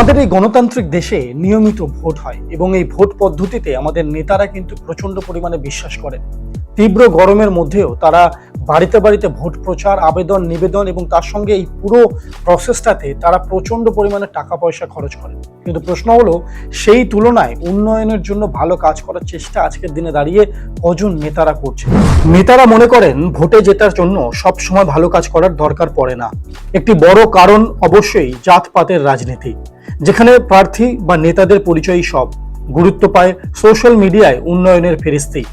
আমাদের এই গণতান্ত্রিক দেশে নিয়মিত ভোট হয় এবং এই ভোট পদ্ধতিতে আমাদের নেতারা কিন্তু প্রচন্ড পরিমাণে বিশ্বাস করেন। তীব্র গরমের মধ্যেও তারা বাড়িতে বাড়িতে ভোট প্রচার, আবেদন, নিবেদন এবং তার সঙ্গে এই পুরো প্রসেসটাতে তারা প্রচন্ড পরিমাণে টাকা পয়সা খরচ করেন। কিন্তু প্রশ্ন হলো, সেই তুলনায় উন্নয়নের জন্য ভালো কাজ করার চেষ্টা আজকের দিনে দাঁড়িয়ে কজন নেতারা করছে? নেতারা মনে করেন ভোটে জেতার জন্য সব সময় ভালো কাজ করার দরকার পড়ে না। একটি বড় কারণ অবশ্যই জাতপাতের রাজনীতি, যেখানে প্রার্থী বা নেতাদের পরিচয়ই সব। গুরুত্ব পায় সোশ্যাল মিডিয়ায় উন্নয়নের ফেরিস্তি,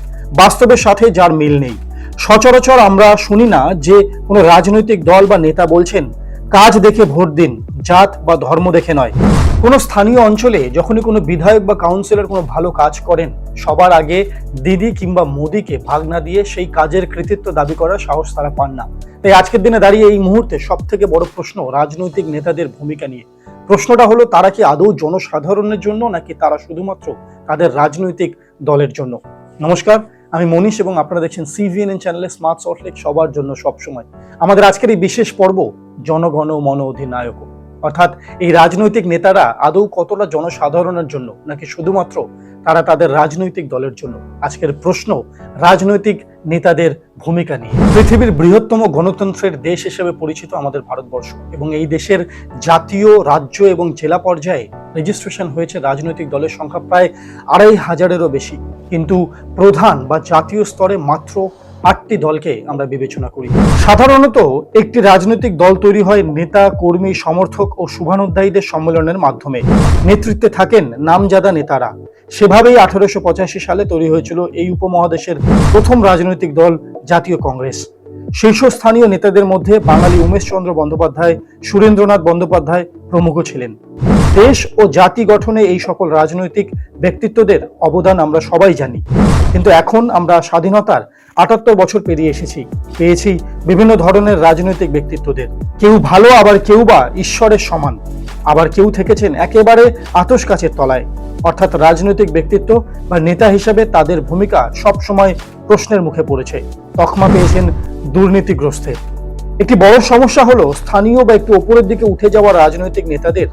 বাস্তবের সাথে যার মিল নেই। সচরাচর আমরা শুনি না যে কোনো রাজনৈতিক দল বা নেতা বলছেন কাজ দেখে ভোট দিন, জাত বা ধর্ম দেখে নয়। কোনো স্থানীয় অঞ্চলে যখনই কোনো বিধায়ক বা কাউন্সিলর কোনো ভালো কাজ করেন, সবার আগে দিদি কিংবা মোদিকে ভাগ না দিয়ে সেই কাজের কৃতিত্ব দাবি করার সাহস তারা পান না। তাই আজকের দিনে দাঁড়িয়ে এই মুহূর্তে সব থেকে বড় প্রশ্ন রাজনৈতিক নেতাদের ভূমিকা নিয়ে। প্রশ্নটা হলো, তারা কি আদৌ জনসাধারণের জন্য নাকি তারা শুধুমাত্র তাদের রাজনৈতিক দলের জন্য? নমস্কার, আমি মনীষ এবং আপনারা দেখছেন সিভিএনএন চ্যানেলে স্মার্ট সল্টলেক, সবার জন্য সবসময়। আমাদের আজকের এই বিশেষ পর্ব জনগণ মন অধিনায়ক, অর্থাৎ এই রাজনৈতিক নেতারা আদৌ কতটা জনসাধারণের জন্য নাকি শুধুমাত্র তারা তাদের রাজনৈতিক দলের জন্য। আজকের প্রশ্ন রাজনৈতিক নেতাদের ভূমিকা নিয়ে। পৃথিবীর বৃহত্তম গণতন্ত্রের দেশ হিসেবে পরিচিত আমাদের ভারতবর্ষ, এবং এই দেশের জাতীয়, রাজ্য এবং জেলা পর্যায়ে রেজিস্ট্রেশন হয়েছে রাজনৈতিক দলের সংখ্যা প্রায় ২৫০০-এরও বেশি। কিন্তু প্রধান বা জাতীয় স্তরে মাত্র ৮টি দলকে আমরা বিবেচনা করি। সাধারণত একটি রাজনৈতিক দল তৈরি হয় নেতা, কর্মী, সমর্থক ও শুভানুধ্যায়ীদের সম্মেলনের মাধ্যমে। নেতৃত্বে থাকেন নামজাদা নেতারা। সেভাবেই ১৮৮৫ সালে তৈরি হয়েছিল এই উপমহাদেশের প্রথম রাজনৈতিক দল জাতীয় কংগ্রেস। শীর্ষস্থানীয় নেতাদের মধ্যে বাঙালি উমেশচন্দ্র বন্দ্যোপাধ্যায়, সুরেন্দ্রনাথ বন্দ্যোপাধ্যায় প্রমুখ ছিলেন। দেশ ও জাতি গঠনে এই সকল রাজনৈতিক ব্যক্তিত্বদের অবদান আমরা সবাই জানি। কিন্তু এখন আমরা স্বাধীনতার ৭৮ বছর পেরিয়ে এসেছি, পেয়েছি বিভিন্ন ধরনের রাজনৈতিক ব্যক্তিত্বদের। কেউ ভালো, আবার কেউ বা ঈশ্বরের সমান, আবার কেউ থেকেছেন একেবারে আতশ কাচের তলায়। অর্থাৎ রাজনৈতিক ব্যক্তিত্ব বা নেতা হিসাবে তাদের ভূমিকা সব সময় প্রশ্নের মুখে পড়েছে, তকমা পেয়েছেন দুর্নীতিগ্রস্তের। একটি বড় সমস্যা হলো, স্থানীয় বা একটু উপরের দিকে উঠে যাওয়া রাজনৈতিক নেতাদের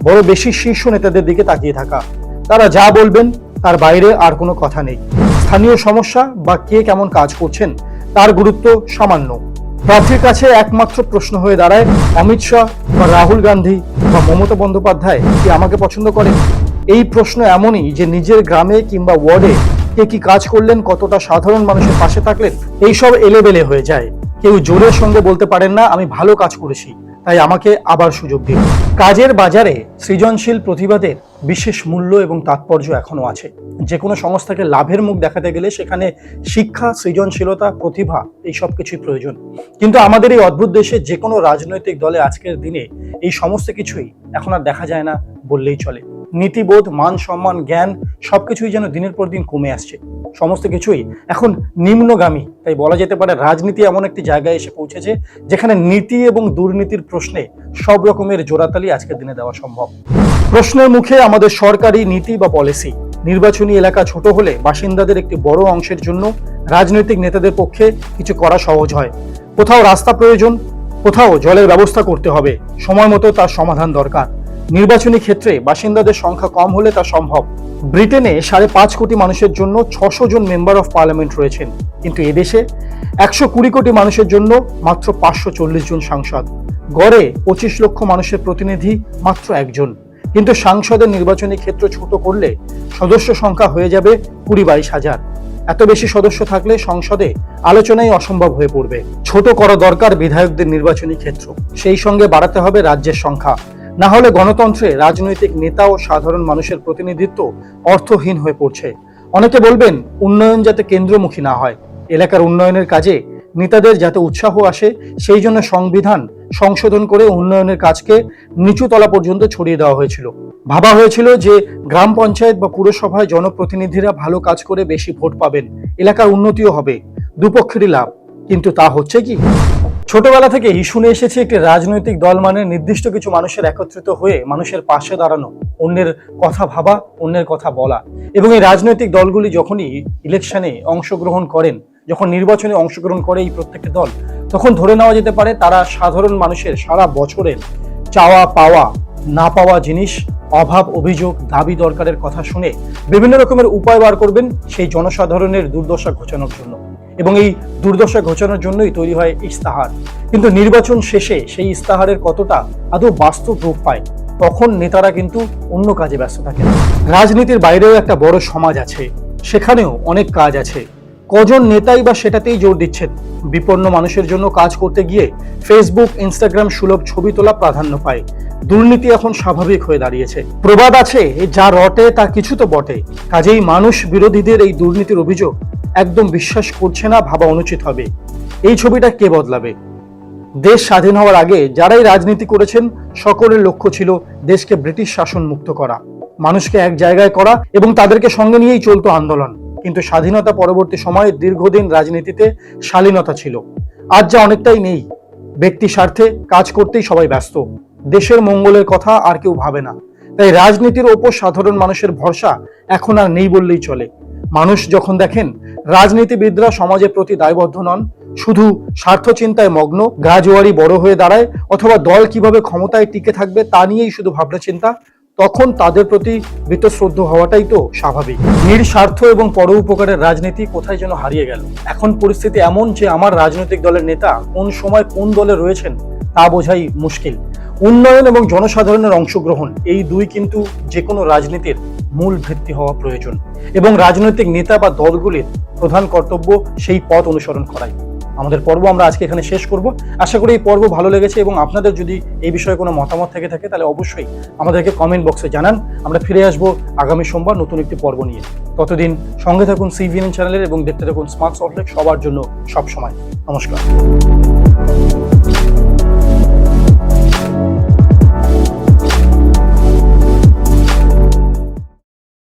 বড় বেশি শীর্ষ নেতাদের দিকে তাকিয়ে থাকা। তারা যা বলবেন তার বাইরে আর কোনো কথা নেই। স্থানীয় সমস্যা বা কে কেমন কাজ করছেন তার গুরুত্ব সামান্য। প্রার্থীর কাছে একমাত্র প্রশ্ন হয়ে দাঁড়ায়, অমিত শাহ বা রাহুল গান্ধী বা মমতা বন্দ্যোপাধ্যায় কি আমাকে পছন্দ করেন? এই প্রশ্ন এমনই যে নিজের গ্রামে কিংবা ওয়ার্ডে কে কি কাজ করলেন, কতটা সাধারণ মানুষের পাশে থাকলেন, এইসব এলেবেলে হয়ে যায়। কেউ জোরের সঙ্গে বলতে পারেন না আমি ভালো কাজ করেছি, তাই আমাকে আবার সুযোগ দিন। কাজের বাজারে সৃজনশীল প্রতিবাদের বিশেষ মূল্য এবং তাৎপর্য এখনো আছে। যে কোনো সংস্থাকে লাভের মুখ দেখাতে গেলে সেখানে শিক্ষা, সৃজনশীলতা, প্রতিভা এই সব কিছুই প্রয়োজন। কিন্তু আমাদের এই অদ্ভুত দেশে যে কোনো রাজনৈতিক দলে আজকের দিনে এই সমস্ত কিছুই এখন আর দেখা যায় না বললেই চলে। নীতিবোধ, মান সম্মান, জ্ঞান সবকিছুই যেন দিনের পর দিন কমে আসছে। সমস্ত কিছুই এখন নিম্নগামী। তাই বলা যেতে পারে রাজনীতি এমন একটি জায়গায় এসে পৌঁছেছে যেখানে নীতি এবং দুর্নীতির প্রশ্নে সব রকমের জোড়াতালি আজকের দিনে দেওয়া সম্ভব। প্রশ্নের মুখে আমাদের সরকারি নীতি বা পলিসি। নির্বাচনী এলাকা ছোট হলে বাসিন্দাদের একটি বড় অংশের জন্য রাজনৈতিক নেতাদের পক্ষে কিছু করা সহজ হয়। কোথাও রাস্তা প্রয়োজন, কোথাও জলের ব্যবস্থা করতে হবে, সময় মতো তার সমাধান দরকার। নির্বাচনী ক্ষেত্রে বাসিন্দাদের সংখ্যা কম হলে তা সম্ভব। ব্রিটেনে ৫.৫ কোটি মানুষের জন্য ৬০০ জন মেম্বার অফ পার্লামেন্ট রয়েছেন, কিন্তু এদেশে ১২০ কোটি মানুষের জন্য মাত্র ৫৪০ জন সাংসদ। গড়ে ২৫ লক্ষ মানুষের প্রতিনিধি মাত্র একজন। কিন্তু সাংসদের নির্বাচনী ক্ষেত্র ছোট করলে সদস্য সংখ্যা হয়ে যাবে ২০-২২ হাজার। এত বেশি সদস্য থাকলে সংসদে আলোচনাই অসম্ভব হয়ে পড়বে। ছোট করা দরকার বিধায়কদের নির্বাচনী ক্ষেত্র, সেই সঙ্গে বাড়াতে হবে রাজ্যের সংখ্যা। না হলে গণতন্ত্রে রাজনৈতিক নেতা ও সাধারণ মানুষের প্রতিনিধিত্ব অর্থহীন হয়ে পড়ছে। অনেকে বলবেন উন্নয়ন যাতে কেন্দ্রমুখী না হয়, এলাকার উন্নয়নের কাজে নেতাদের যাতে উৎসাহ আসে, সেই জন্য সংবিধান সংশোধন করে উন্নয়নের কাজকে নিচু তলা পর্যন্ত ছড়িয়ে দেওয়া হয়েছিল। ভাবা হয়েছিল যে গ্রাম পঞ্চায়েত বা পুরসভায় জনপ্রতিনিধিরা ভালো কাজ করে বেশি ভোট পাবেন, এলাকার উন্নতিও হবে, দুপক্ষেরই লাভ। কিন্তু তা হচ্ছে কি? ছোটবেলা থেকেই শুনে এসেছি একটি রাজনৈতিক দল মানে নির্দিষ্ট কিছু মানুষের একত্রিত হয়ে মানুষের পাশে দাঁড়ানো, অন্যের কথা ভাবা, অন্যের কথা বলা। এবং এই রাজনৈতিক দলগুলি যখনই ইলেকশনে অংশগ্রহণ করেন, যখন নির্বাচনে অংশগ্রহণ করে এই প্রত্যেকটি দল, তখন ধরে নেওয়া যেতে পারে তারা সাধারণ মানুষের সারা বছরের চাওয়া পাওয়া, না পাওয়া জিনিস অভাব, অভিযোগ, দাবি দরকারের কথা শুনে বিভিন্ন রকমের উপায় বার করবেন সেই জনসাধারণের দুর্দশা ঘোচানোর জন্য, এবং এই দুর্দশা ঘোচানোর জন্যই তৈরি হয় ইস্তাহার। কিন্তু নির্বাচন শেষে সেই ইস্তাহারের কতটা আদৌ বাস্তব রূপ পায়, তখন নেতারা কিন্তু অন্য কাজে ব্যস্ত থাকেন। রাজনীতির বাইরেও একটা বড় সমাজ আছে, সেখানেও অনেক কাজ আছে। কজন নেতাই বা সেটাতেই জোর দিচ্ছেন। বিপন্ন মানুষের জন্য কাজ করতে গিয়ে ফেসবুক, ইনস্টাগ্রাম সুলভ ছবি তোলা প্রাধান্য পায়। দুর্নীতি এখন স্বাভাবিক হয়ে দাঁড়িয়েছে। প্রবাদ আছে, যা রটে তা কিছু তো বটে। কাজেই মানুষ বিরোধীদের এই দুর্নীতির অভিযোগ একদম বিশ্বাস করছে না, ভাবা অনুচিত হবে। এই ছবিটা কে বদলাবে? দেশ স্বাধীন হওয়ার আগে যারাই রাজনীতি করেছেন, সকলের লক্ষ্য ছিল দেশকে ব্রিটিশ শাসন মুক্ত করা, মানুষকে এক জায়গায় করা, এবং তাদেরকে সঙ্গে নিয়েই চলতো আন্দোলন। কিন্তু স্বাধীনতা পরবর্তী সময়ে দীর্ঘদিন রাজনীতিতে শালীনতা ছিল। আজ যা অনেকটাই নেই। ব্যক্তি স্বার্থে কাজ করতেই সবাই ব্যস্ত, দেশের মঙ্গলের কথা আর কেউ ভাবে না। তাই রাজনীতির ওপর সাধারণ মানুষের ভরসা এখন আর নেই বললেই চলে। মানুষ যখন দেখেন রাজনীতিবিদরা সমাজের প্রতি দায়বদ্ধ নন, শুধু স্বার্থ চিন্তায় মগ্ন, গাজোয়ারি বড় হয়ে দাঁড়ায়, অথবা দল কিভাবে ক্ষমতায় টিকে থাকবে তা নিয়েই শুধু ভাবনা চিন্তা, তখন তাদের প্রতি বীতশ্রদ্ধ হওয়াটাই তো স্বাভাবিক। নিঃস্বার্থ এবং পর উপকারের রাজনীতি কোথায় যেন হারিয়ে গেল। এখন পরিস্থিতি এমন যে আমার রাজনৈতিক দলের নেতা কোন সময় কোন দলে রয়েছেন তা বোঝাই মুশকিল। উন্নয়ন এবং জনসাধারণের অংশগ্রহণ, এই দুই কিন্তু যে কোনো রাজনীতির মূল ভিত্তি হওয়া প্রয়োজন, এবং রাজনৈতিক নেতা বা দলগুলির প্রধান কর্তব্য সেই পথ অনুসরণ করাই। আমাদের পর্ব আমরা আজকে এখানে শেষ করব। আশা করি এই পর্ব ভালো লেগেছে, এবং আপনাদের যদি এই বিষয়ে কোনো মতামত থেকে থাকে তাহলে অবশ্যই আমাদেরকে কমেন্ট বক্সে জানান। আমরা ফিরে আসবো আগামী সোমবার নতুন একটি পর্ব নিয়ে। ততদিন সঙ্গে থাকুন সিভিএন চ্যানেলের এবং দেখতে থাকুন স্মার্ট সল্টলেক, সবার জন্য সব সময়। নমস্কার।